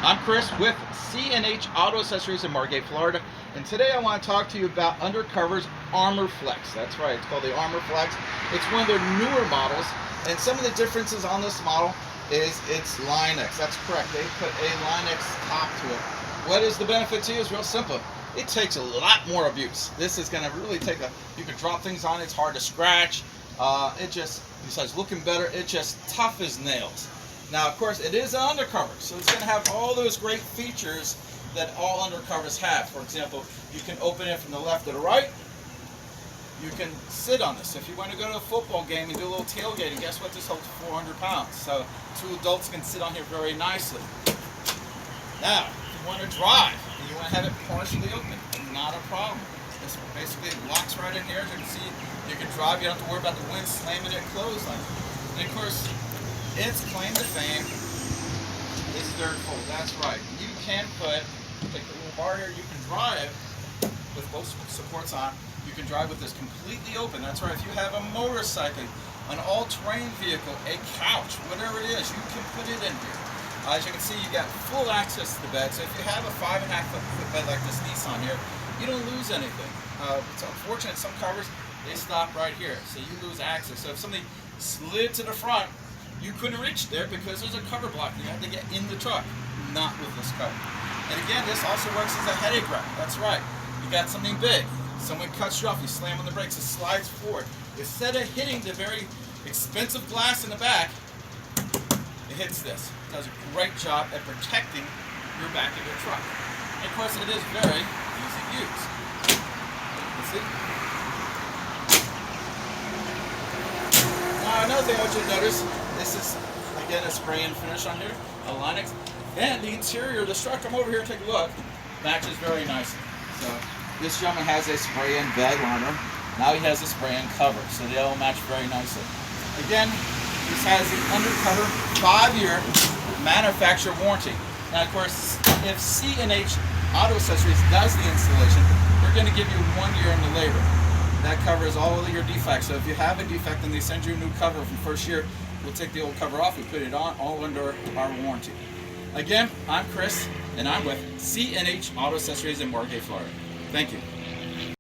I'm Chris with C&H Auto Accessories in Margate, Florida, and today I want to talk to you about Undercover's Armor Flex. That's right, it's called the Armor Flex. It's one of their newer models, and some of the differences on this model is it's Line-X. That's correct, they put a Line-X top to it. What is the benefit to you? It's real simple. It takes a lot more abuse. This is going to really take you can drop things on it, it's hard to scratch. It just, besides looking better, it's just tough as nails. Now, of course, it is an undercover, so it's going to have all those great features that all undercovers have. For example, you can open it from the left to the right. You can sit on this. If you want to go to a football game and do a little tailgating, guess what? This holds 400 pounds. So 2 adults can sit on here very nicely. Now, if you want to drive and you want to have it partially open, not a problem. This basically locks right in here. As you can see, you can drive. You don't have to worry about the wind slamming it closed like that. And of course, its claim to fame is dirt cold. That's right. You can take the little bar here, you can drive with both supports on. You can drive with this completely open. That's right. If you have a motorcycle, an all-terrain vehicle, a couch, whatever it is, you can put it in here. As you can see, you got full access to the bed. So if you have a 5.5 foot bed like this Nissan here, you don't lose anything. It's unfortunate, some covers, they stop right here. So you lose access. So if somebody slid to the front, you couldn't reach there because there's a cover block. You have to get in the truck, not with this cover. And again, this also works as a headache rack. That's right. You got something big. Someone cuts you off. You slam on the brakes. It slides forward. Instead of hitting the very expensive glass in the back, it hits this. It does a great job at protecting your back of your truck. And of course, it is very easy to use. You see? Now, another thing I want you to notice, this is, again, a spray and finish on here, a Line-X. And the interior of the truck, come over here and take a look, matches very nicely. So this gentleman has a spray and bed liner. Now he has a spray and cover, so they all match very nicely. Again, this has the Undercover 5-year manufacturer warranty. Now, of course, if C&H Auto Accessories does the installation, they're going to give you 1 year in the labor. That covers all of your defects. So if you have a defect and they send you a new cover from first year, we'll take the old cover off and put it on, all under our warranty. Again, I'm Chris, and I'm with C&H Auto Accessories in Margate, Florida. Thank you.